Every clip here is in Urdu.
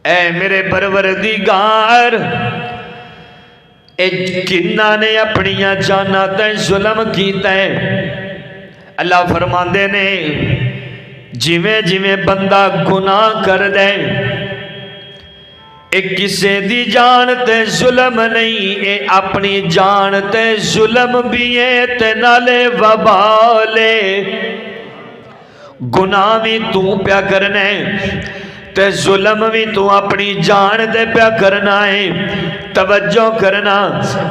اے میرے پروردگار اے کنہ نے اپنی جانا تے ظلم کیتا ہے۔ اللہ فرماندے نے جویں جویں بندہ گناہ کر دے اے کسے دی جان تے ظلم نہیں، اے اپنی جان تے ظلم بھی ہے تے نالے وبالے گناہ بھی تو پیا کرنے تے ظلم بھی تو اپنی جان دے پیا کرنا ہے۔ توجہ کرنا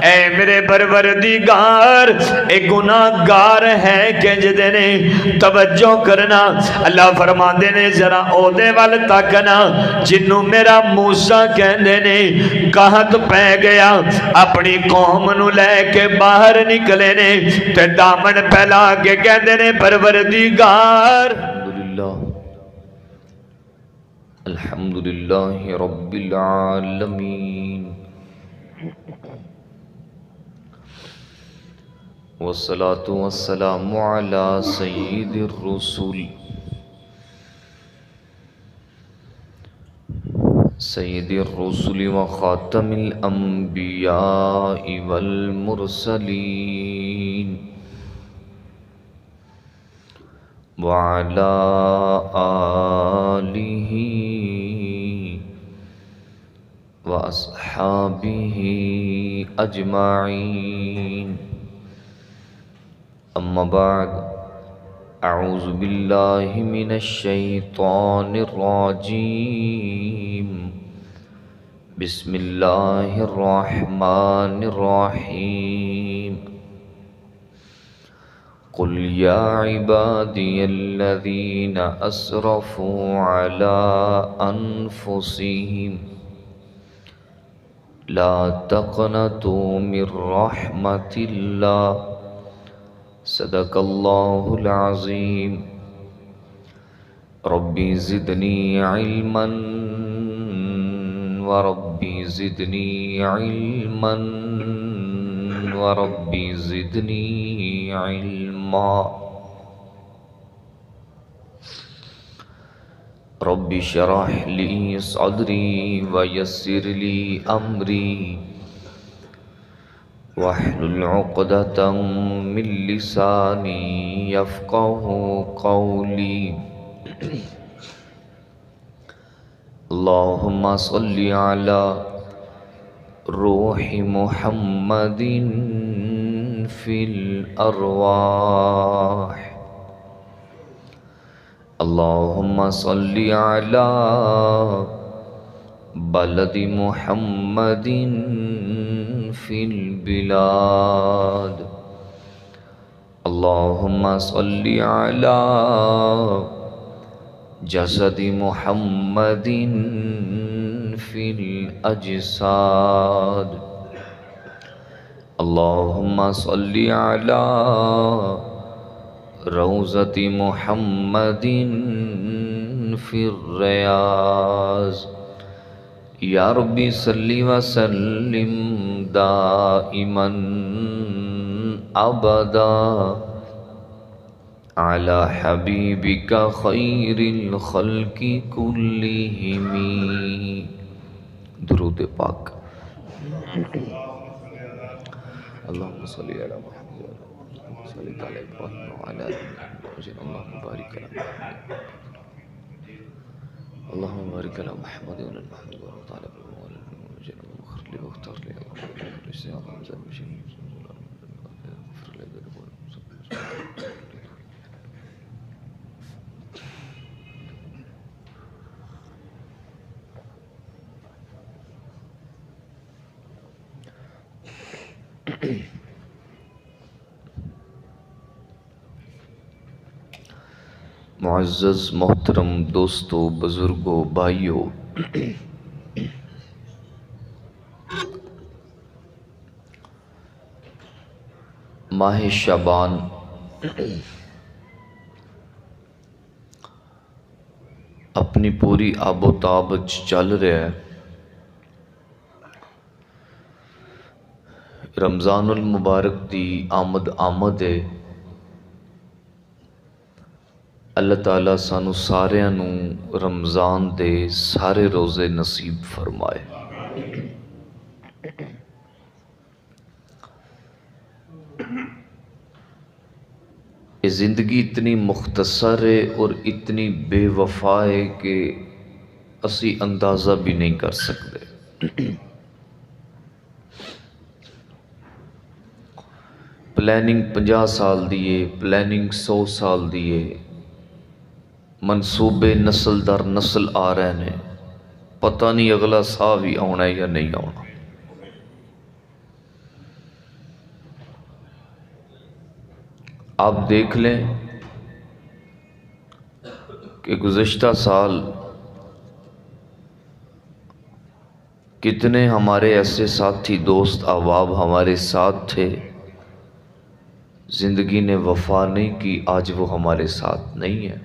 اے میرے پروردگار اے گناہ گار ہے کنج دے نے، توجہ کرنا اللہ فرماندے نے ذرا او دے وال تکنا جنوں میرا موسیٰ کہندے نے قحط پہ گیا اپنی قوم نو لے کے باہر نکلے نے تے دامن پھیلا کے کہندے نے پروردگار الحمدللہ رب العالمین والصلاة والسلام على سید الرسول سید الرسول وخاتم الانبیاء والمرسلین وعلى آلہ وأصحابه أجمعين أما بعد أعوذ بالله من الشيطان الرجيم بسم الله الرحمن الرحيم قل يا عبادي الذين أسرفوا على أنفسهم لا تقنطوا من رحمة الله صدق الله العظيم ربي زدني علما وربي زدني علما وربي زدني علما رب اشرح لي صدري ويسر لي أمري واحلل عقدة من لساني يفقه قولي اللهم صل على روح محمد في الأرواح اللهم صل على بلد محمد في البلاد اللهم صل على جسد محمد في الأجساد اللهم صل على روضة محمد في الرياض یا ربی صلی وسلم دائما ابدا على حبیبک خیر الخلق کلہم درود پاک اللہم صلی علی محمد صلی علی ابراہیم وعلی آل ابراہیم اللہم بارک علی محمد اللهم بارك على محمد وعلى محمد وبارك على محمد وعلى محمد واغفر لي واختار لي اغفر لي معزز محترم دوستو بزرگو بھائیو ماہ شعبان اپنی پوری آب و تاب چل رہا ہے۔ رمضان المبارک دی آمد ہے۔ اللہ تعالیٰ سانو ساریاں نوں رمضان دے سارے روزے نصیب فرمائے۔ یہ زندگی اتنی مختصر ہے اور اتنی بے وفا ہے کہ اسی اندازہ بھی نہیں کر سکتے۔ پلاننگ 50 سال دیے، پلاننگ 100 سال دیے، منصوبے نسل در نسل آ رہے ہیں، پتہ نہیں اگلا سا بھی آنا ہے یا نہیں آنا۔ آپ دیکھ لیں کہ گزشتہ سال کتنے ہمارے ایسے ساتھی دوست احباب ہمارے ساتھ تھے، زندگی نے وفا نہیں کی، آج وہ ہمارے ساتھ نہیں ہے۔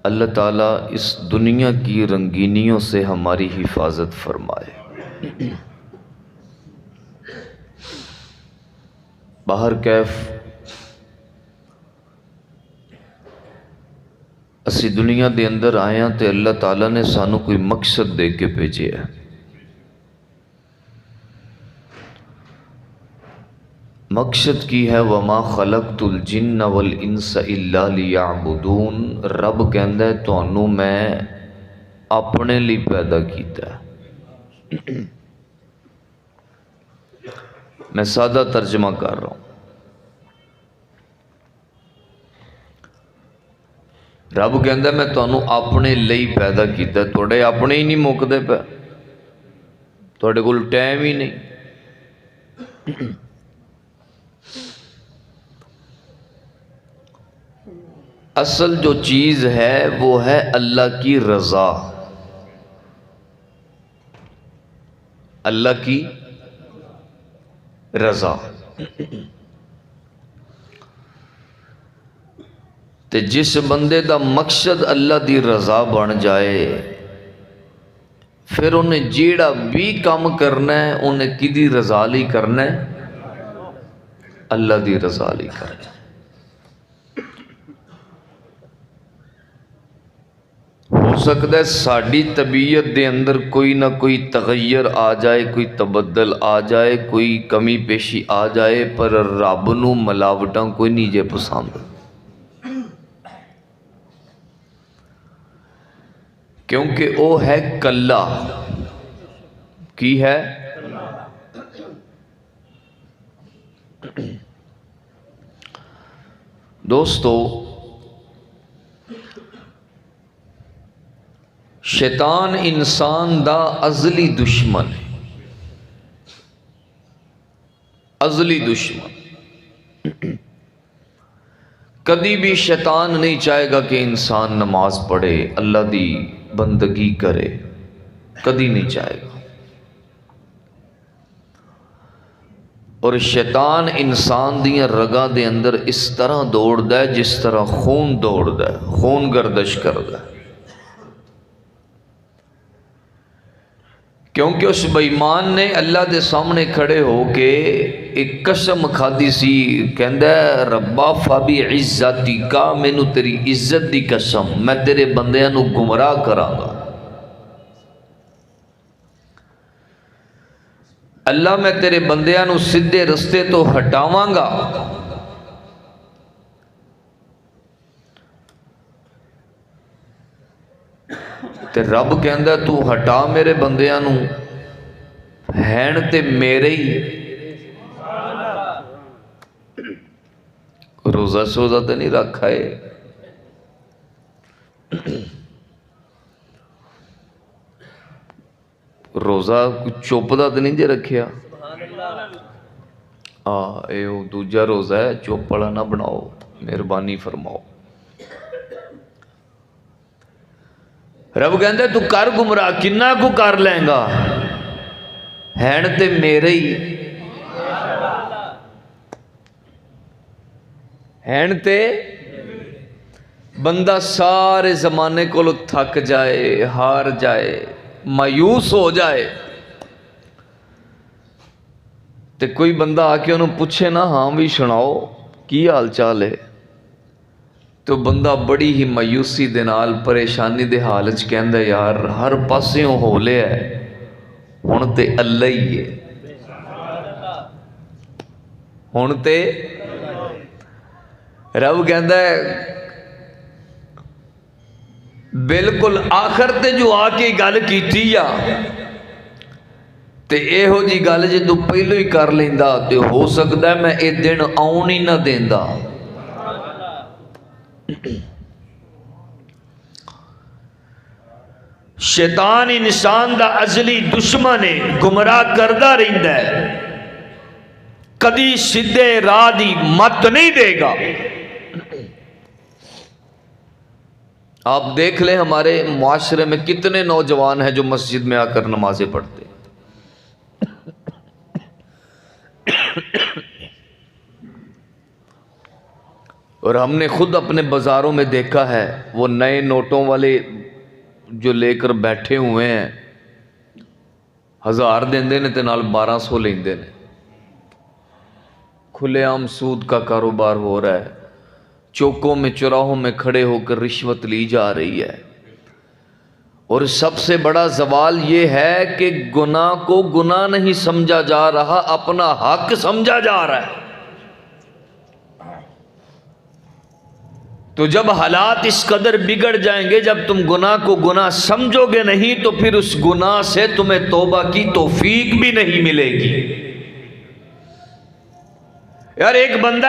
اللہ تعالیٰ اس دنیا کی رنگینیوں سے ہماری حفاظت فرمائے۔ باہر کیف اسی دنیا دے اندر آئے ہیں تے اللہ تعالیٰ نے سانو کوئی مقصد دے کے بھیجے ہے۔ مقصد کی ہے وَمَا خَلَقْتُ الْجِنَّ وَالْإِنسَ إِلَّا لِيَعْبُدُونَ۔ رب کہندا ہے تانوں میں اپنے لیے پیدا کیتا ہے۔ میں سادہ ترجمہ کر رہا ہوں۔ رب کہندا ہے میں تانوں اپنے لیے پیدا کیتا ہے، تھوڑے اپنے ہی نہیں مکدے پے، تھوڑے کول ٹائم ہی نہیں۔ اصل جو چیز ہے وہ ہے اللہ کی رضا، اللہ کی رضا۔ تے جس بندے دا مقصد اللہ دی رضا بن جائے، پھر انہیں جیڑا بھی کام کرنا ہے انہیں کدی رضا لی کرنا ہے، اللہ دی رضا لی کرنا ہے۔ ہو سکتا ہے ساڑی طبیعت دے اندر کوئی نہ کوئی تغیر آ جائے، کوئی تبدل آ جائے، کوئی کمی پیشی آ جائے، پر رب نو ملاوٹاں کوئی نہیں جے پسند، کیونکہ وہ ہے کلا۔ کی ہے؟ دوستو، شیطان انسان دا ازلی دشمن ہے، ازلی دشمن۔ کبھی بھی شیطان نہیں چاہے گا کہ انسان نماز پڑھے، اللہ دی بندگی کرے، کبھی نہیں چاہے گا۔ اور شیطان انسان دیاں رگاں دے اندر اس طرح دوڑدا ہے جس طرح خون دوڑدا ہے، خون گردش کردا ہے، کیونکہ اس بے ایمان نے اللہ دے سامنے کھڑے ہو کے ایک قسم کھادی سی، کہندا ہے ربا فبی عزتی کا، مینو تیری عزت دی قسم، میں تیرے بندیاں نو گمراہ کراں گا۔ اللہ میں تیرے بندیاں نو سدھے رستے تو ہٹاواں گا۔ تے رب کہندا تو ہٹا میرے بندیاں نو، ہین تے میرے ہی۔ روزہ سوزہ تے نہیں رکھا ہے، روزہ چوپدا تے نہیں جے رکھیا، اے دوجا روزہ ہے، چوپڑا نہ بناؤ، مہربانی فرماؤ۔ رب کہندے تو کر گمراہ، کنہ کو کر لیں گا، ہین تے میرے ہی، ہین تے بندہ سارے زمانے کو تھک جائے، ہار جائے، مایوس ہو جائے، تے کوئی بندہ آ کے انہوں پوچھے نا ہاں بھی سناؤ کی حال چال ہے، تو بندہ بڑی ہی مایوسی دے نال پریشانی دے حال وچ کہندا یار ہر پاسیوں ہو لیا ہے، ہن تے اللہ ہی ہے، ہن تے رب کہندا ہے بالکل آخر تے جو آ کے گل کیتی یا تے ایہو جی گل جے تو پہلو ہی کر لیندا تے ہو سکدا ہے میں اے دن آن ہی نہ دیندا۔ شیطان انسان دا ازلی دشمن ہے، گمراہ کردہ رہندا ہے، کدی سیدھے راہ دی مت نہیں دے گا۔ آپ دیکھ لیں ہمارے معاشرے میں کتنے نوجوان ہیں جو مسجد میں آ کر نمازیں پڑھتے ہیں، اور ہم نے خود اپنے بازاروں میں دیکھا ہے وہ نئے نوٹوں والے جو لے کر بیٹھے ہوئے ہیں، 1000 دیندے نے تے نال 1200 لیندے نے، کھلے عام سود کا کاروبار ہو رہا ہے، چوکوں میں چوراہوں میں کھڑے ہو کر رشوت لی جا رہی ہے، اور سب سے بڑا زوال یہ ہے کہ گناہ کو گناہ نہیں سمجھا جا رہا، اپنا حق سمجھا جا رہا ہے۔ تو جب حالات اس قدر بگڑ جائیں گے، جب تم گناہ کو گناہ سمجھو گے نہیں تو پھر اس گناہ سے تمہیں توبہ کی توفیق بھی نہیں ملے گی۔ یار ایک بندہ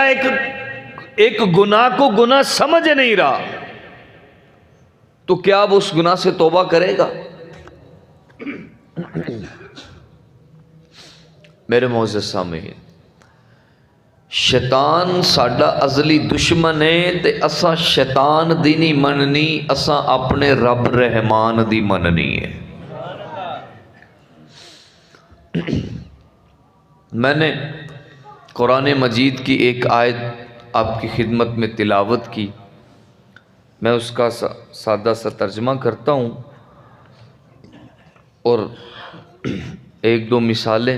ایک گناہ کو گناہ سمجھ نہیں رہا تو کیا اب اس گناہ سے توبہ کرے گا؟ میرے معزز سامعین، شیطان ساڈا ازلی دشمن ہے تے اساں شیطان دی نہیں مننی، اساں اپنے رب رحمان دی مننی ہے۔ میں نے قرآن مجید کی ایک آیت آپ کی خدمت میں تلاوت کی، میں اس کا سادہ سا ترجمہ کرتا ہوں اور ایک دو مثالیں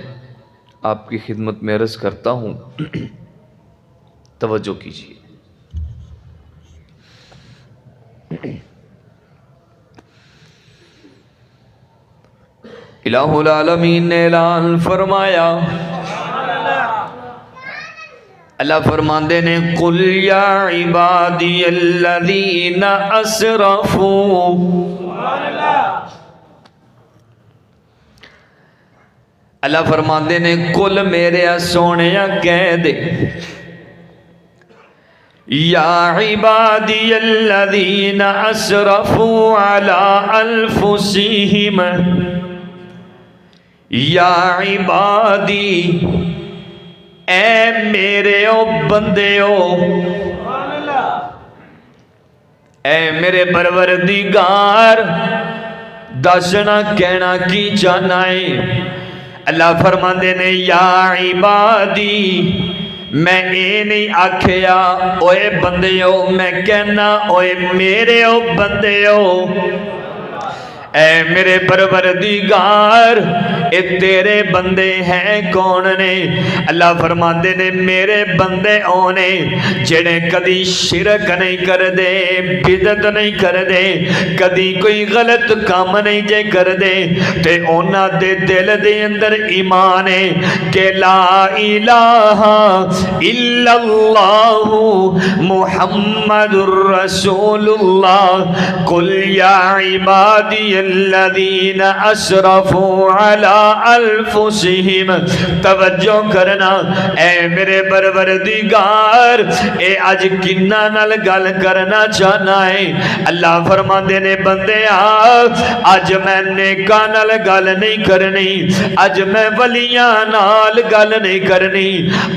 آپ کی خدمت میں عرض کرتا ہوں، توجہ کیجیے۔ الہ العالمین نے اعلان فرمایا، اللہ فرماندے نے قل یا عبادی الذین اسرفوا، اللہ فرماندے نے قل میرے سونیا کہہ دے، یا عبادی الذین اسرفوا علی انفسہم، یا عبادی اے میرے او بندیو، اے میرے پروردگار، دسنا کہنا کی چاہنا ہے۔ اللہ فرماندے نے یا عبادی، میں اے نہیں آکھیا اوے بندیو، میں کہنا اوے میرے او بندیو، اے میرے پروردگار، اے تیرے بندے ہیں کون نے؟ اللہ فرماندے نے میرے بندے اونے جڑے کدی شرک نہیں کر دے، بدعت نہیں کر دے، کدی کوئی غلط کام نہیں جے کر دے، تے اونا دے دل دے اندر ایمان ہے کہ لا الہ الا اللہ محمد الرسول اللہ۔ قل یا عبادی الذین اسرفوا علی انفسہم، توجہ کرنا، اے میرے پروردگار، اے اج کنہ نال گل کرنا چاہنا ہے۔ اللہ فرماندے نے بندے اج میں نیکاں نال گل نہیں کرنی، اج میں ولیاں نال گل نہیں کرنی،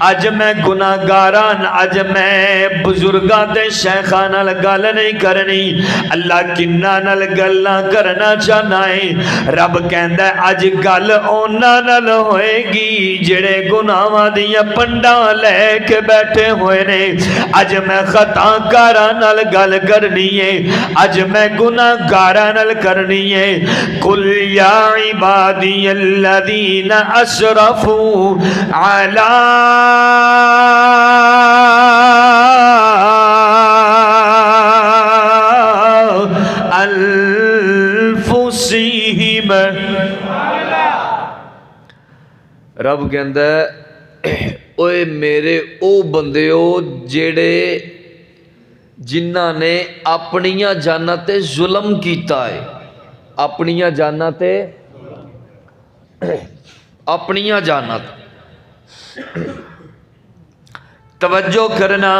اج میں گناہگاراں، اج میں بزرگاں تے شیخاں نال گل نہیں کرنی۔ اللہ کنہ نال گلاں کرنا کرنا چاہنا ہے رب کہندا ہے اج گل اونا نال ہوئے گی جڑے گناہاں دیاں پنڈاں لے کے بیٹھے ہوئے نے اج میں خطا کاراں نال گل کرنی ہے اج میں گناہ گاراں نال کرنی ہے قل یا عبادی الذین اسرفوا علی انفسہم رب کہندا ہے اوے میرے او بندیو جڑے جنہاں نے اپنیاں جاناں تے ظلم کیتا ہے اپنیاں جاناں تے اپنیاں جاناں توجہ کرنا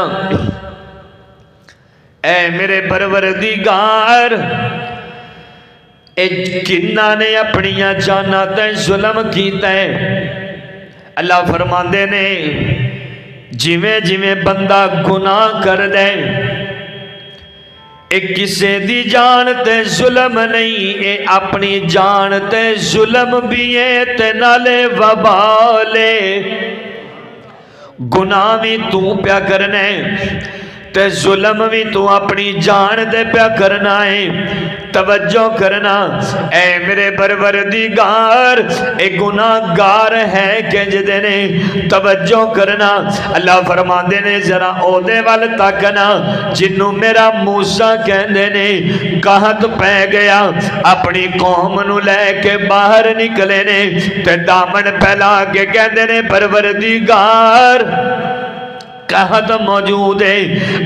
اے میرے پروردگار اے کنہ نے اپنیاں جاناں تے ظلم کیتا ہے اللہ فرماندے نے جویں جویں بندہ گناہ کر دے اے کسے دی جان تے ظلم نہیں اے اپنی جان تے ظلم بھی ہے تے نالے وبالے گناہ بھی تو پیا کرنے تے ظلم بھی تو اپنی جان دے پیا کرنا ہے توجہ کرنا اے میرے پروردگار اے گناہ گار ہے کہ جدے نے توجہ کرنا اللہ فرماندے نے ذرا او دے وال تکنا جنوں میرا موسیٰ کہندے نے کہت پہ گیا اپنی قوم نو لے کے باہر نکلے نے تے دامن پھیلا کے کہندے نے پروردگار کہت موجود ہے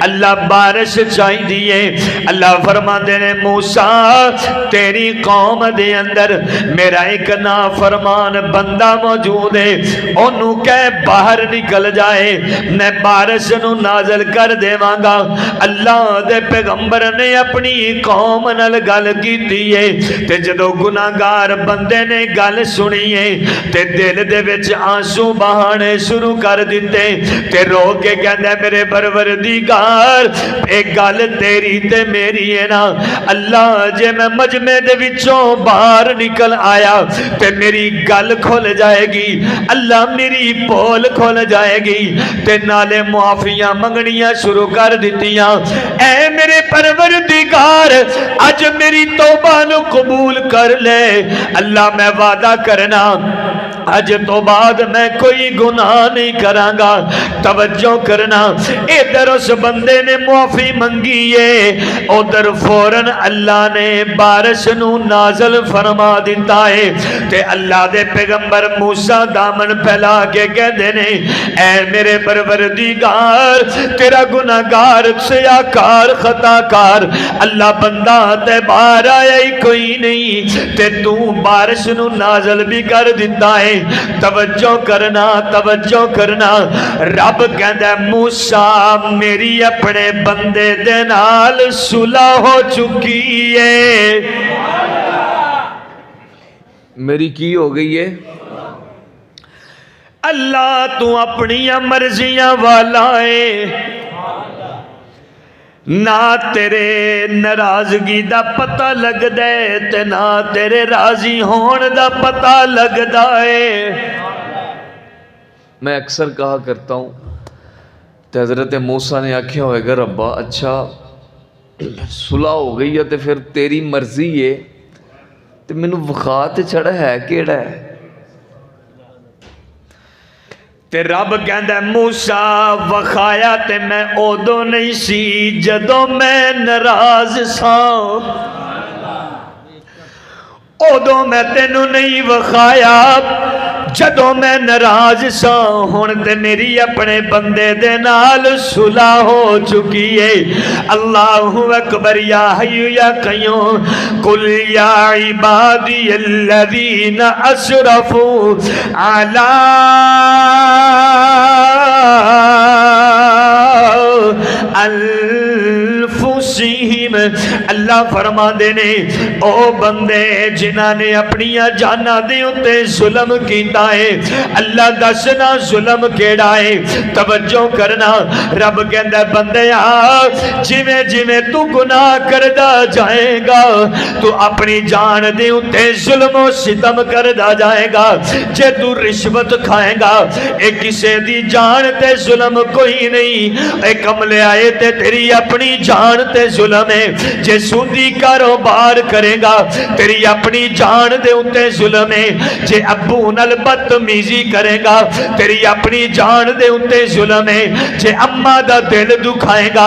اللہ بارش چاہی دیئے اللہ فرماندے نے موسیٰ تیری قوم دے اندر میرا ایک نافرمان بندہ موجود ہے انہوں کہے باہر نکل جائے میں بارش نو نازل کر دے وانگا اللہ دے پیغمبر نے اپنی قوم نال گل کی دیئے تے جدو گناہگار بندے نے گل سنیے تے دل دے وچ آنسو بہانے شروع کر دیتے تے رو کے کہندے میرے پروردگار ایک گل تیری تے میری ہے نا اللہ جے میں مجمع دے وچوں باہر نکل آیا تے میری گل کھل جائے گی اللہ میری پول کھل جائے گی تے نالے معافیاں منگنیاں شروع کر دیتیاں اے میرے پروردگار اج میری توبہ نو قبول کر لے اللہ میں وعدہ کرنا اج تو بعد میں کوئی گناہ نہیں کرانگا توجہ کرنا ادھر اس بندے نے معافی منگی ہے ادھر فوراً اللہ نے بارش نو نازل فرما دیتا ہے تے اللہ دے پیغمبر موسیٰ دامن پھیلا کے کہتے نے اے میرے پروردگار تیرا گناہگار سیاکار خطاکار اللہ بندہ تے باہر آیا ہی کوئی نہیں تے تو بارش نو نازل بھی کر دیتا ہے توجہ کرنا رب کہندا ہے موسیٰ میری اپنے بندے دے نال صلح ہو چکی ہے میری کی ہو گئی ہے اللہ تو اپنی مرضیاں والا ہے نہ تیرے ناراضگی دا پتہ لگ دے تے نہ تیرے راضی ہون دا پتہ لگ دے میں اکثر کہا کرتا ہوں تے حضرت موسیٰ نے آکھیا ہوئے گا ربا اچھا صلح ہو گئی ہے تے پھر تیری مرضی ہے تے مینوں وخا تے چھڑا ہے کیڑا ہے تے رب کہندا ہے موسیٰ وخایا تے میں اودوں نہیں سی جدوں میں ناراض ساں اودوں میں تینوں نہیں وخایا جدوں میں ناراض ساں ہن تے میری اپنے بندے دے نال صلح ہو چکی ہے اللہ اکبر یا حی یا قیوم قل یا عبادی الذین اسرفوا علی انفسہم رحیم اللہ فرما دے نے او بندے جنہاں نے اپنی جاناں دے اُتے ظلم کیتا ہے اللہ دسنا ظلم کیڑا ہے توجہ کرنا رب کہندا بندیا جویں جویں تو گناہ کردا جائے گا تو اپنی جان دے اُتے ظلم و ستم کردا جائے گا جے تو رشوت کھائے گا اے کسے دی جان تے ظلم کوئی نہیں اے کملے آئے تے تیری اپنی جان تے ظلم ہے جے سودی کاروبار کرے گا تیری اپنی جان دے اُتے ظلم ہے جے ابو نال بدتمیزی کرے گا تیری اپنی جان دے اُتے ظلم ہے جے اماں دا دل دکھائے گا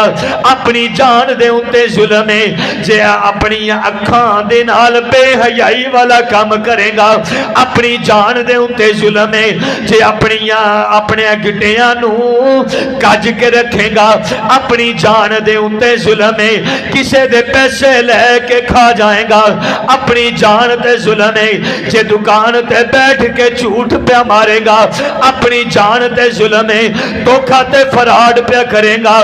اپنی جان دے اُتے ظلم ہے جے اپنی اکھاں دے نال بے حیائی والا کام کرے گا اپنی جان دے اُتے ظلم ہے جے اپنے گٹیاں نو کج کے رکھے گا اپنی جان دے اُتے ظلم ہے کسے دے پیسے لے کے کھا جائے گا اپنی جان تے ظلم ہے جے دکان تے بیٹھ کے جھوٹ پہ مارے گا اپنی جان تے ظلم ہے دھوکا تے فراڈ پہ کرے گا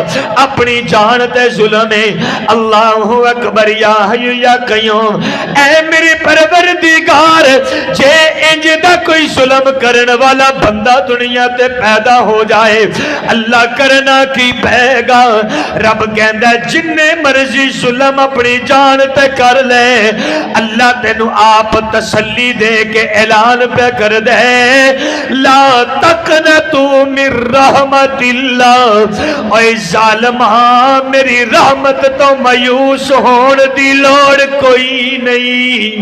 اپنی جان تے ظلم ہے اللہ اکبر یا حی یا قیوم اے میری پروردگار جے انج دا کوئی ظلم کرن والا بندہ دنیا تے پیدا ہو جائے اللہ کرنا کی پائے گا رب کہندا جننے مرضی ظلم اپنی جان تے کر لے اللہ تینو آپ تسلی دے کے اعلان پہ کر دے لا تقنطوا من رحمت اللہ اے ظالماں میری رحمت تو مایوس ہون دی لوڑ کوئی نہیں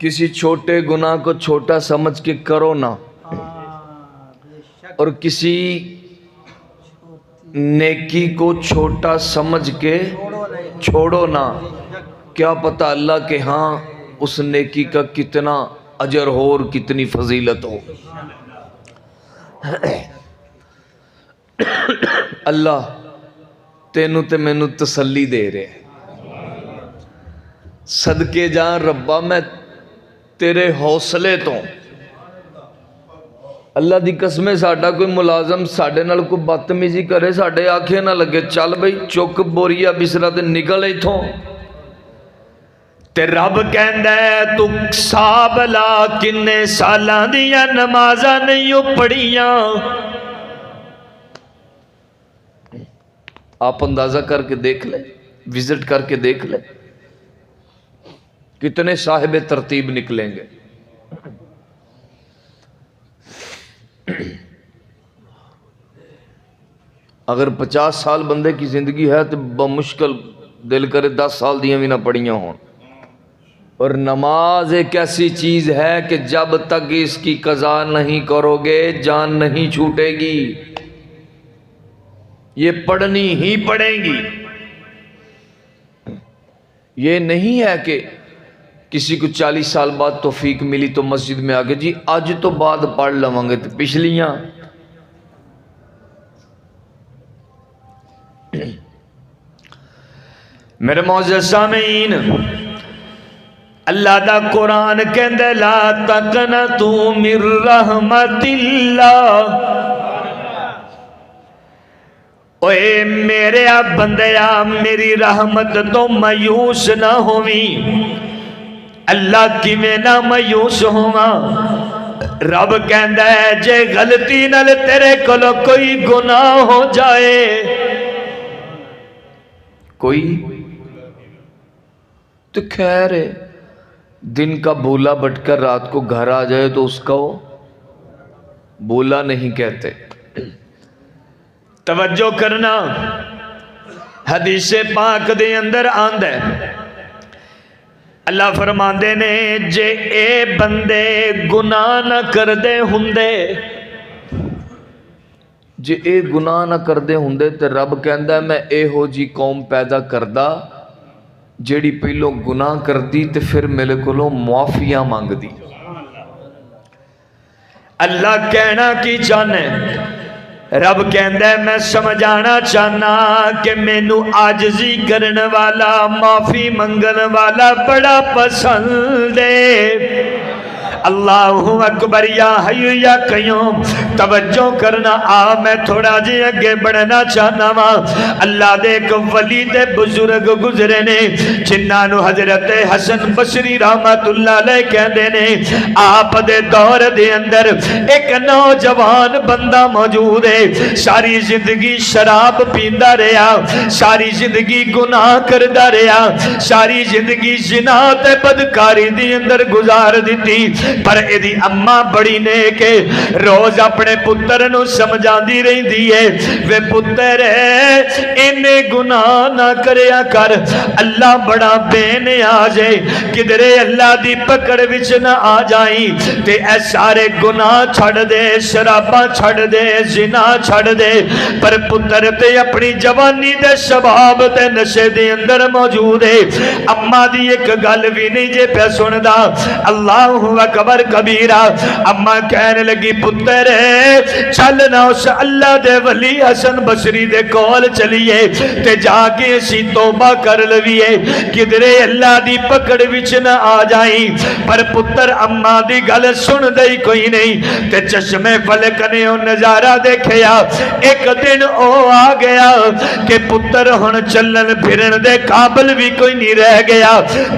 کسی چھوٹے گناہ کو چھوٹا سمجھ کے کرو نہ اور کسی نیکی کو چھوٹا سمجھ کے چھوڑو نہ کیا پتہ اللہ کے ہاں اس نیکی کا کتنا اجر ہو اور کتنی فضیلت ہو اللہ تینوں تے مینوں تسلی دے رہے صدقے جان ربا میں تیرے حوصلے تو اللہ دی قسمیں ساڈا کوئی ملازم ساڈے نال کوئی بدتمیزی کرے ساڈے آنکھیں نہ لگے چل بھئی چک بوریا بسرا تے نکل ایتھوں تے رب کہندا ہے تو حساب لا کنے سالاں دیاں نمازاں نہیں پڑھیاں آپ اندازہ کر کے دیکھ لیں وزٹ کر کے دیکھ لیں کتنے صاحب ترتیب نکلیں گے اگر 50 سال بندے کی زندگی ہے تو بمشکل دل کرے 10 سال دیاں بھی نہ پڑھیاں ہوں اور نماز ایک ایسی چیز ہے کہ جب تک اس کی قضا نہیں کرو گے جان نہیں چھوٹے گی یہ پڑھنی ہی پڑے گی یہ نہیں ہے کہ کسی کو 40 سال بعد توفیق ملی تو مسجد میں آگے جی آج تو بعد پڑھ لوں گے تو پچھلیاں میرے معزز سامعین اللہ دا قرآن کہندے لا تقنطوا من رحمت اللہ اوے میرے بندیا میری رحمت تو مایوس نہ ہوویں اللہ کی میں نہ مایوس ہوا رب کہندا ہے جے غلطی نال تیرے کولوں کوئی گناہ ہو جائے کوئی تو خیر ہے دن کا بھولا بٹ کر رات کو گھر آ جائے تو اس کو بولا نہیں کہتے توجہ کرنا حدیث پاک دے اندر آندا ہے اللہ فرماندے نے جے اے بندے گناہ نہ کردے ہوندے جے اے گناہ نہ کردے ہوندے تے رب کہندا ہے میں اے ہو جی قوم پیدا کردا جیڑی پہلو گناہ کردی تے پھر میرے کولوں معافیاں مانگ دی اللہ کہنا کی چاہنے رب کہندا ہے میں سمجھانا چاہنا کہ مینوں عاجزی کرن والا معافی منگن والا بڑا پسند ہے اللہ اکبر یا حی یا قیوم توجہ کرنا میں تھوڑا جی اگے بڑھنا چاہنا وا اللہ دے ایک ولی دے بزرگ گزرے نے جنہاں نو حضرت حسن بصری رحمت اللہ علیہ کہندے نے آپ دے دور دے اندر ایک نوجوان بندہ موجود ہے ساری زندگی شراب پیندا رہا ساری زندگی گناہ کردا رہا ساری زندگی زنا تے بدکاری دی اندر گزار دیتی پر ایدی اماں بڑی نیک ہے روز اپنے پتر نو سمجھاندی رہندی ہے وے پتر اینے گناہ نہ کریا کر اللہ بڑا بے نیاز ہے کدرے اللہ دی پکڑ وچ نہ آ جائیں تے اے سارے گناہ چھڑ دے شراباں چھڑ دے زنا چھڑ دے پر پتر تے اپنی جوانی دے شباب تے نشے دے اندر موجود ہے اماں دی ایک گل بھی نہیں جے پہ سندا اللہ اکبر کبیرہ اماں کہنے لگی پتر چل نہ اس اللہ دے ولی حسن بصری دے کول چلیے تے جا کے اسی توبہ کر لویے کدرے اللہ دی پکڑ وچ نہ آ جائیں پر پتر اماں دی گل سن دئی کوئی نہیں تے چشمے فلک نے او نظارہ دیکھیا ایک دن او آ گیا کہ پتر ہن چلن پھرن دے قابل بھی کوئی نہیں رہ گیا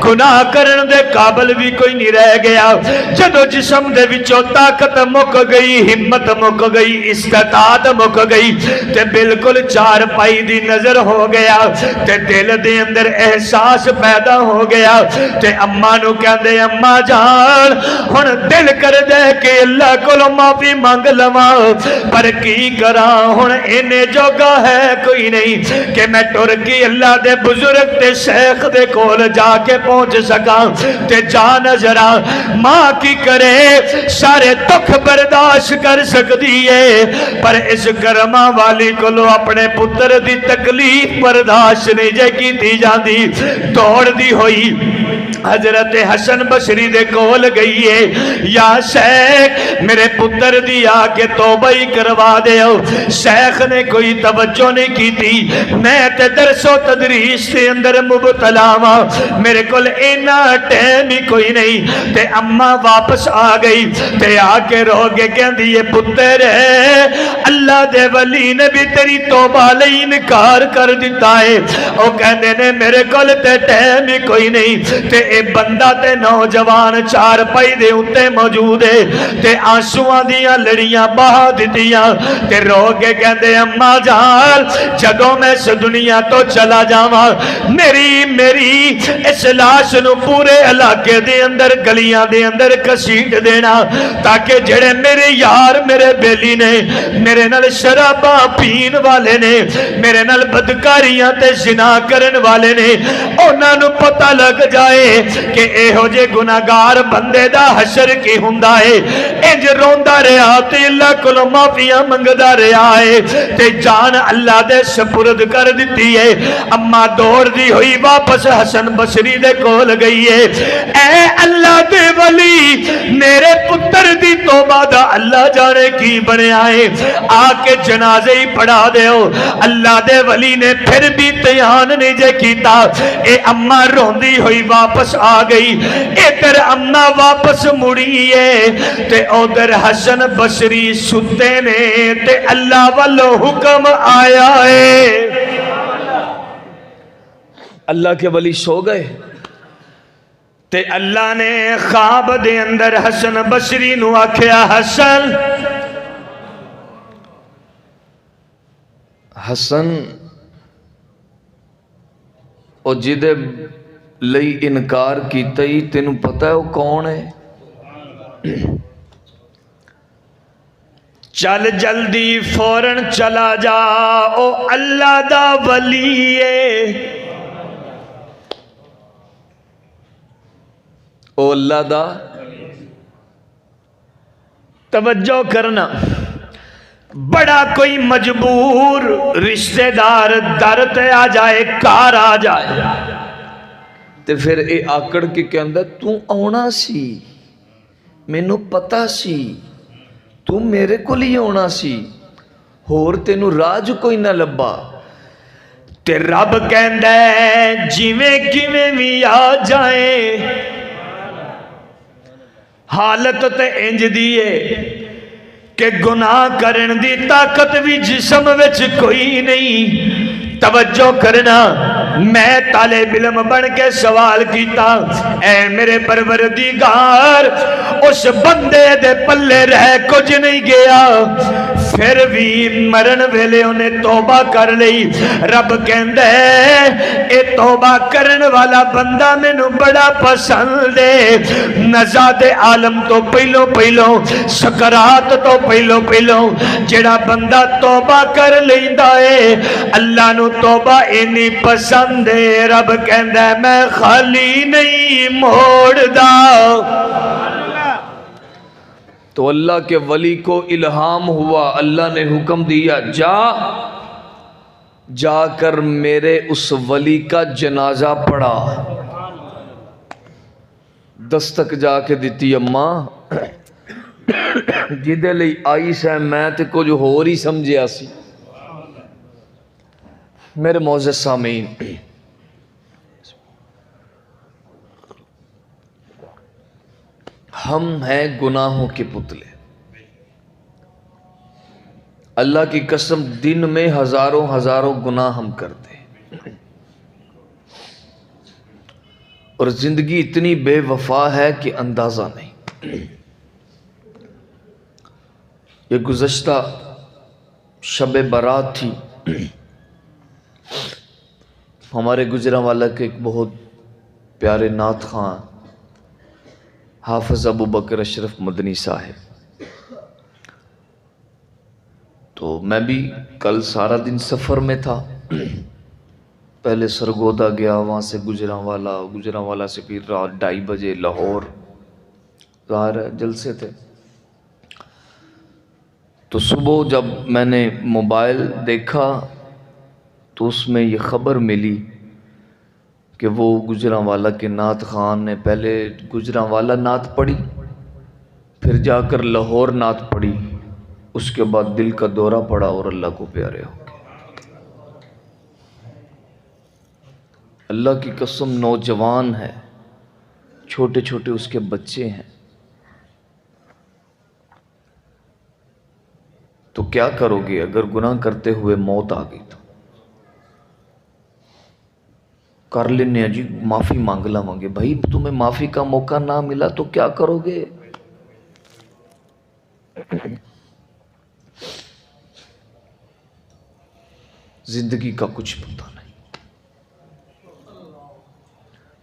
گناہ کرن دے قابل بھی کوئی نہیں رہ گیا جدو جسم دے وچوں طاقت مک گئی ہمت مک گئی استطاعت مک گئی تے بالکل چار پائی دی نظر ہو گیا تے دل دے اندر احساس پیدا ہو گیا تے اماں نو کہندے اماں جان ہن دل کر دے کہ اللہ کولوں معافی مانگ لواں پر کی کراں ہن اینے جوگا ہے کوئی نہیں کہ میں ٹر کے اللہ دے بزرگ تے شیخ دے کول جا کے پہنچ سکاں تے جان ذرا ماں کی کرے سارے دکھ برداشت کر سکتی ہے پر اس کرما والی کولوں اپنے پتر دی تکلیف برداشت نہیں جے کیتی جاندی دوڑ دی ہوئی حضرت حسن بصری دے کول گئی ہے یا شیخ میرے پتر دی آ کے توبہ ہی کروا دے ہو شیخ نے کوئی توجہ نہیں کی تھی میں تے درس و تدریس کے اندر مبتلا ہاں میرے کول اینا ٹائم ہی کوئی نہیں تے اماں واپس آ گئی تے آ کے رو کے کہندی یہ پتر ہے اللہ دے ولی نے بھی تیری توبہ لئی انکار کر دیتا ہے او کہندے نے میرے کول تے ٹائم ہی کوئی نہیں تے اے بندہ تے نوجوان چار پائی دے اتے موجود ہے تے آنسوਆਂ دیاں لڑیاں بہا دتیاں تے رو کے کہندے اماں جان جدوں میں اس دنیا تو چلا جاواں میری اس لاش نو پورے علاقے دے اندر گلیاں دے اندر کسیٹ دینا تاکہ جڑے میرے یار میرے بیلی نے میرے نال شراباں پین والے نے میرے نال بدکاریاں تے زنا کرن والے نے انہاں نو پتہ لگ جائے کہ اے ہو جے گناہگار بندے دا حشر کی ہوندا ہے انج روندا رہیا تے اللہ کولوں معافیاں منگدا رہیا ہے تے جان اللہ دے سپرد کر دتی ہے اماں دوڑ دی ہوئی واپس حسن بصری دے کول گئی ہے اے اللہ دے ولی میرے پتر دی توبہ دا اللہ جانے کی بنیا ہے آ کے جنازے ہی پڑھا دے ہو اللہ دے ولی نے پھر بھی تیان نہیں جے کیتا اے اماں روندی ہوئی واپس آ گئی ادھر اماں واپس مڑی ہے تے ادھر حسن بصری ستے نے تے اللہ والو حکم آیا ہے اللہ کے ولی سو گئے تے اللہ نے خواب دے اندر حسن بصری نو آکھیا حسن او جدے لئی انکار کیتا ہی تینوں پتہ ہے وہ کون ہے چل جلدی فوراً چلا جا او اللہ دا ولی ہے او اللہ دا توجہ کرنا بڑا کوئی مجبور رشتہ دار در تے آ جائے کار آ جائے تے پھر اے آکڑ کے کہندا تو آنا سی مینوں پتا سی تو میرے کو ہی آنا سی ہور تینوں راج کوئی نہ لبا تے رب کہندا ہے جویں کیویں وی آ جائے حالت تے انج دیئے کہ گناہ کرن دی طاقت بھی جسم وچ کوئی نہیں۔ توجہ کرنا، میں طالب علم بن کے سوال کیتا، اے میرے پروردگار اس بندے دے پلے رہ کچھ نہیں گیا، پھر بھی مرن ویلے انہیں توبہ کر لئی۔ رب کہندے اے توبہ کرن والا بندہ میں نو بڑا پسند ہے۔ نزاد عالم تو پہلو پہلو، سکرات تو پہلو پہلو جڑا بندہ توبہ کر لیندہ ہے، اللہ نو توبہ اینی پسند ہے۔ رب کہندہ ہے میں خالی نہیں موڑ دا۔ تو اللہ کے ولی کو الہام ہوا، اللہ نے حکم دیا جا کر میرے اس ولی کا جنازہ پڑھا۔ دستک جا کے دیتی اماں جدے لئی آئی سے میں تے کچھ ہور ہی سمجھیا سی۔ میرے معزز سامعین، ہم ہیں گناہوں کے پتلے۔ اللہ کی قسم دن میں ہزاروں ہزاروں گناہ ہم کرتے ہیں، اور زندگی اتنی بے وفا ہے کہ اندازہ نہیں۔ یہ گزشتہ شب برات تھی، ہمارے گجرانوالہ کے ایک بہت پیارے نعت خواں حافظ ابو بکر اشرف مدنی صاحب، تو میں بھی کل سارا دن سفر میں تھا۔ پہلے سرگودا گیا، وہاں سے گجرانوالہ سے پھر رات 2:30 بجے لاہور، ظاہر ہے جلسے تھے۔ تو صبح جب میں نے موبائل دیکھا تو اس میں یہ خبر ملی کہ وہ گجرانوالہ کے نعت خان نے پہلے گجرانوالہ نعت پڑھی، پھر جا کر لاہور نعت پڑھی، اس کے بعد دل کا دورہ پڑا اور اللہ کو پیارے ہو گئے۔ اللہ کی قسم نوجوان ہے، چھوٹے چھوٹے اس کے بچے ہیں، تو کیا کرو گے اگر گناہ کرتے ہوئے موت آ گئی تو؟ کر لینے جی، معافی مانگ لیں گے۔ بھائی تمہیں معافی کا موقع نہ ملا تو کیا کرو گے؟ زندگی کا کچھ پتہ نہیں،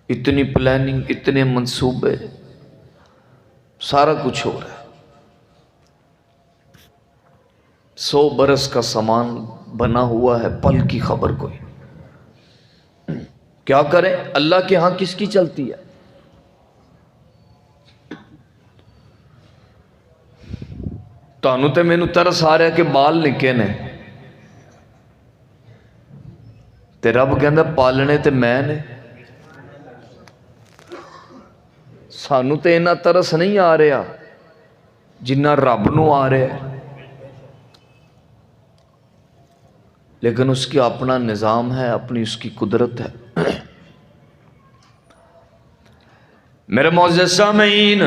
اتنی پلاننگ، اتنے منصوبے، سارا کچھ ہو رہا ہے۔ 100 برس کا سامان بنا ہوا ہے، پل کی خبر کوئی۔ کیا کریں؟ اللہ کے ہاں کس کی چلتی ہے؟ تانوں تے مینوں ترس آ رہا کہ بال نکے نے، تے رب کہندا پالنے تے میں نے۔ سانوں تے انہاں ترس نہیں آ رہا جنہ رب نو آ رہا ہے، لیکن اس کی اپنا نظام ہے، اپنی اس کی قدرت ہے۔ میرے معزز سامعین،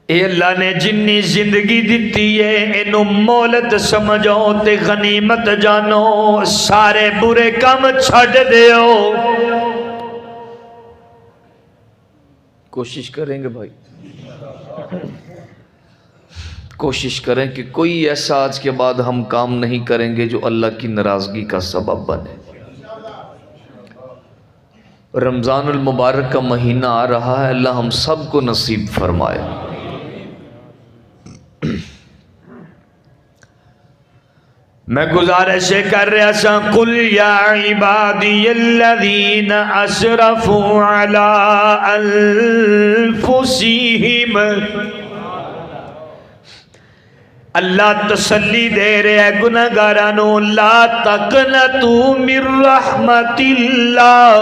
اے اللہ نے جنی زندگی دیتی ہے اینو مولت سمجھو تے غنیمت جانو، سارے برے کام چھڑ دیو۔ کوشش کریں گے بھائی، کوشش کریں کہ کوئی ایسا آج کے بعد ہم کام نہیں کریں گے جو اللہ کی ناراضگی کا سبب بنے۔ رمضان المبارک کا مہینہ آ رہا ہے، اللہ ہم سب کو نصیب فرمائے۔ میں گزارش کر رہا سا، قل یا عبادی الذین اسرفوا علی انفسہم، اللہ تسلی دے رہے ہیں گناہگارانو، لا تقنطوا من رحمت اللہ،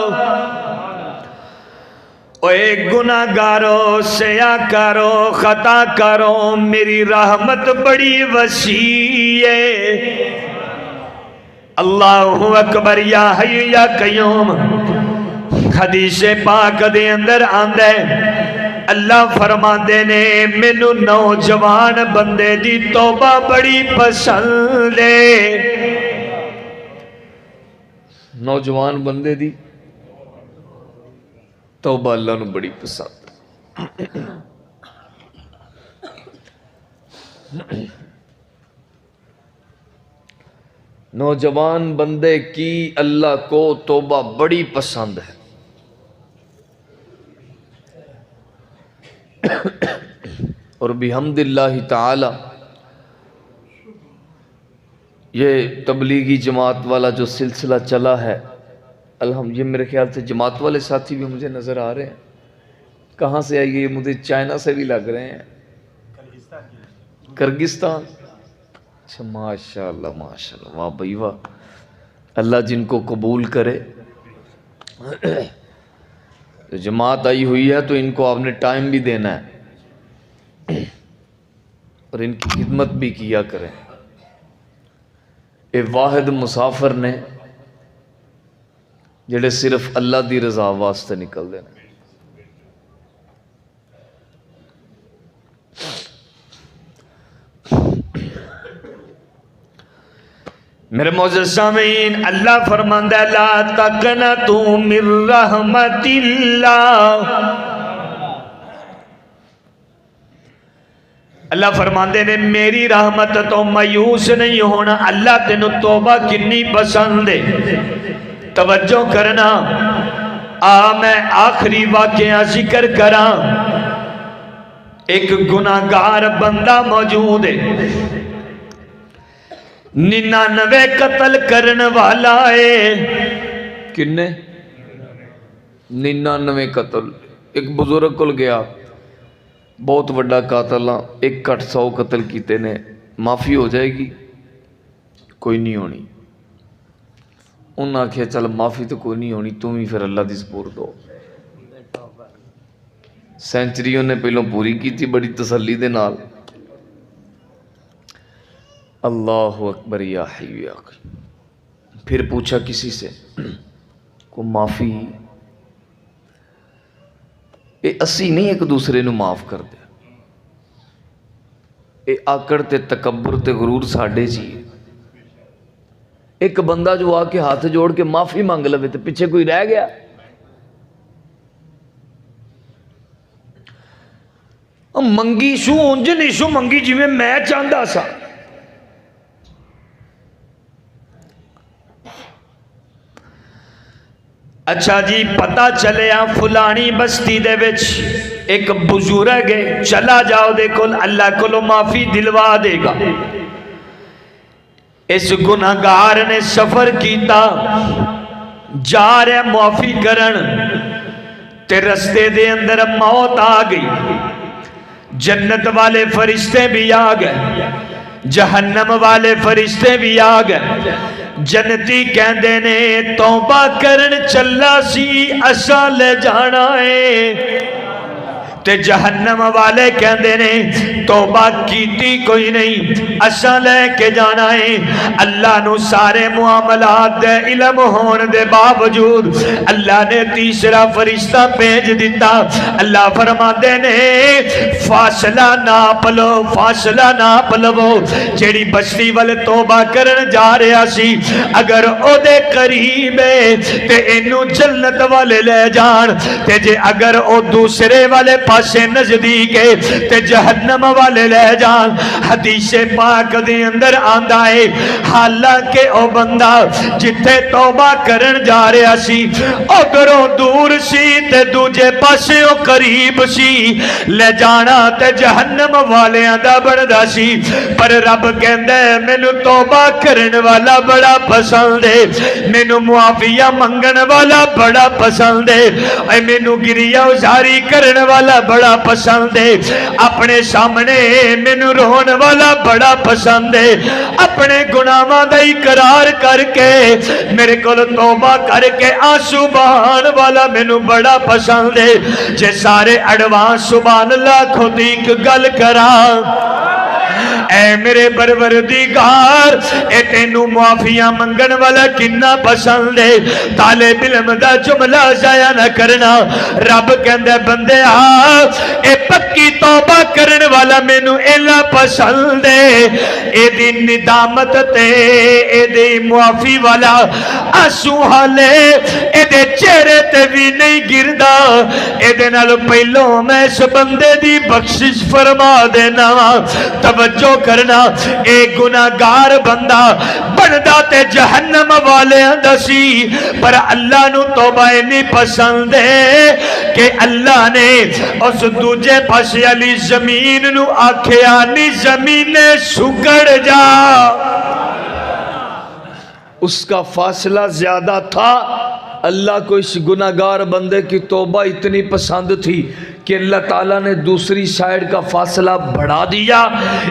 اے گناہگارو، سیاہ کرو، خطا کرو، میری رحمت بڑی وسیع ہے۔ اللہ اکبر، یا حی یا قیوم، حدیث پاک دے اندر آندا ہے اللہ فرماندے نے مینوں نوجوان بندے دی توبہ بڑی پسند ہے. نوجوان بندے دی توبہ اللہ نو بڑی پسند. نوجوان بندے کی اللہ کو توبہ بڑی پسند ہے. اور بحمد اللہ تعالی یہ تبلیغی جماعت والا جو سلسلہ چلا ہے یہ میرے خیال سے جماعت والے ساتھی بھی مجھے نظر آ رہے ہیں. کہاں سے آئیے؟ یہ مجھے چائنا سے بھی لگ رہے ہیں. کرگستان. اچھا ماشاءاللہ ماشاءاللہ، واہ بھائی واہ. اللہ جن کو قبول کرے. تو جماعت آئی ہوئی ہے تو ان کو آپ نے ٹائم بھی دینا ہے اور ان کی خدمت بھی کیا کریں. اے واحد مسافر نے جڑے صرف اللہ دی رضا واسطے نکل دے. میرے معزز سامعین، اللہ فرماندا ہے لا تقنطوا من رحمت اللہ. اللہ فرماندے نے میری رحمت تو مایوس نہیں ہونا. اللہ تینوں توبہ کنی پسند ہے. توجہ کرنا، میں آخری واقعہ ذکر کراں. ایک گناہگار بندہ موجود ہے، 99 قتل کرن والا ہے. کنے 99 قتل. ایک بزرگ کل گیا، بہت وڈا قاتل ہاں، 100 قتل کیتے نے، معافی ہو جائے گی؟ کوئی نہیں ہونی. انہوں نے کہا چل معافی تو کوئی نہیں ہونی، تم ہی پھر اللہ دی سپرد ہو. سینچریوں نے پہلوں پوری کی تھی بڑی تسلی دے نال. اللہ اکبر یا حی یا قیوم. پھر پوچھا کسی سے کو معافی، اے اسی نہیں ایک دوسرے نو معاف کر دے. اے آکڑ تے تکبر تے غرور ساڈے جی. ایک بندہ جو آ کے ہاتھ جوڑ کے معافی مانگ لوے تے پیچھے کوئی رہ گیا؟ منگی شو انج نہیں شو منگی جی میں چاہتا سا. اچھا جی پتہ چلیا فلانی بستی دے وچ ایک بزرگ ہے، چلا جاؤ دے کول اللہ کولو معافی دلوا دے گا. اس گناہگار نے سفر کیتا، جا رہا معافی کرن تے رستے دے اندر موت آ گئی. جنت والے فرشتے بھی آ گئے، جہنم والے فرشتے بھی آ گئے. جنتی کہندے نے توبہ کرن چلا سی اسا لے جانا ہے، تے جہنم والے کہندے نے توبہ کیتی کوئی نہیں اسا لے کے جانا ہے. اللہ نو سارے معاملات دے علم ہون دے باوجود اللہ نے تیسرا فرشتہ بھیج دیتا. اللہ فرماندے نے فاصلہ ناپ لو، فاصلہ ناپ لو. جیڑی بستی والے توبہ کرن جا رہا سی اگر او دے قریب ہے تے اینو جنت والے لے جان، تے جے اگر او دوسرے والے پاسے نزدیک ہے تے جہنم والے لے جان. حدیث پاک دے اندر آندا ہے حالانکہ او بندہ جتھے توبہ کرن جا رہا سی اگروں دور سی تے دوجے پاسے او قریب سی، لے جانا تے جہنم والیاں دا بندا سی. پر رب کہندا ہے مینوں توبہ کرن والا بڑا پسند ہے، مینوں معافیہ منگن والا بڑا پسند ہے، اے مینوں گریہ ازاری کرن والا بڑا پسند ہے، اپنے سامنے مینوں رون والا بڑا پسند ہے، اپنے گناہاں دا اقرار کر کے میرے کول توبہ کر کے آنسو بہان والا مینوں بڑا پسند ہے. جے سارے ایڈوانس سبحان اللہ خود ایک گل کراں، اے میرے پروردگار اے تینوں معافیاں منگن والا کنا پسند ہے؟ طالب علم دا جملہ ضائع نہ کرنا۔ رب کہندے بندے اے پکی توبہ کرن والا مینوں ایلا پسند ہے، اے دی ندامت تے اے دی معافی والا آنسو حالے اے دے چہرے تے بھی نہیں گردا، اے دے نال پہلوں میں اس بندے دی بخشش فرما دینا۔ توجہ کرنا، اے گناہگار بندہ بندا تے جہنم والے دسی، پر اللہ نو توبہ نہیں پسند ہے کہ اللہ نے اس دوجے پاسے علی زمین نو آکھیا نی زمین سگڑ جا۔ اس کا فاصلہ زیادہ تھا، اللہ کو اس گناہگار بندے کی توبہ اتنی پسند تھی کہ اللہ تعالیٰ نے دوسری سائیڈ کا فاصلہ بڑھا دیا،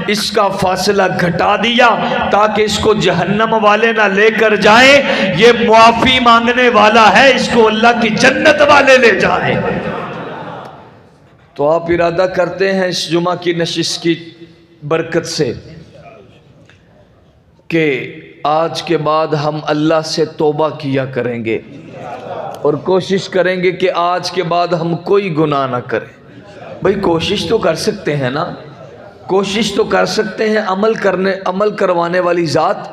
اس کا فاصلہ گھٹا دیا تاکہ اس کو جہنم والے نہ لے کر جائیں، یہ معافی مانگنے والا ہے، اس کو اللہ کی جنت والے لے جائیں۔ تو آپ ارادہ کرتے ہیں اس جمعہ کی نشست کی برکت سے کہ آج کے بعد ہم اللہ سے توبہ کیا کریں گے اور کوشش کریں گے کہ آج کے بعد ہم کوئی گناہ نہ کریں۔ بھئی کوشش تو کر سکتے ہیں نا، کوشش تو کر سکتے ہیں، عمل کروانے والی ذات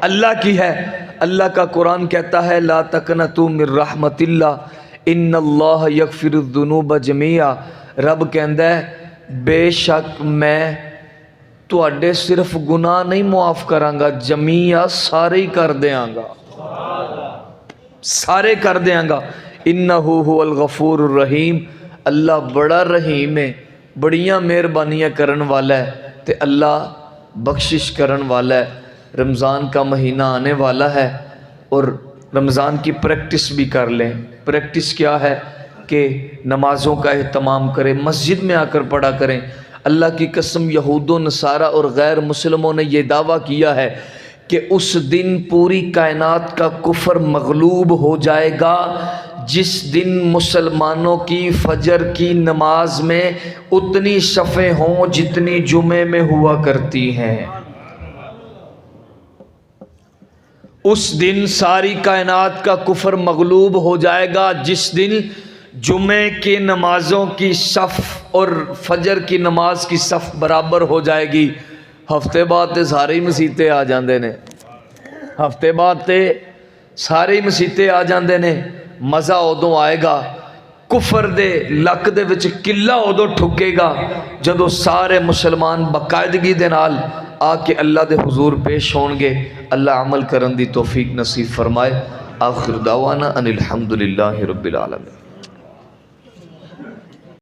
اللہ کی ہے۔ اللہ کا قرآن کہتا ہے لا تقنطوا من رحمت اللہ ان اللہ یغفر الذنوب جميعا۔ رب کہندا ہے بے شک میں تواڈے صرف گناہ نہیں معاف کراں گا، جمیع سارے ہی کر دیاں گا، سارے کر دیاں گا۔ انہ هو الغفور الرحیم، اللہ بڑا رحیم ہے، بڑیاں مہربانیاں کرن والا ہے تے اللہ بخشش کرن والا ہے۔ رمضان کا مہینہ آنے والا ہے اور رمضان کی پریکٹس بھی کر لیں۔ پریکٹس کیا ہے کہ نمازوں کا اہتمام کریں، مسجد میں آ کر پڑھا کریں۔ اللہ کی قسم یہود و نصارہ اور غیر مسلموں نے یہ دعویٰ کیا ہے کہ اس دن پوری کائنات کا کفر مغلوب ہو جائے گا جس دن مسلمانوں کی فجر کی نماز میں اتنی صفیں ہوں جتنی جمعے میں ہوا کرتی ہیں۔ اس دن ساری کائنات کا کفر مغلوب ہو جائے گا جس دن جمعے کی نمازوں کی صف اور فجر کی نماز کی صف برابر ہو جائے گی۔ ہفتے بعد تے ساری مسیطے آ جاندے نے، ہفتے بعد تے ساری مسیطے آ جاندے نے، مزہ ادوں آئے گا، کفر دے لک دے وچ قلعہ ادوں ٹھکے گا جدوں سارے مسلمان باقاعدگی دے نال آ کے اللہ دے حضور پیش ہون گے۔ اللہ عمل کرن دی توفیق نصیب فرمائے۔ آخر دعوانا ان الحمدللہ رب العالمین۔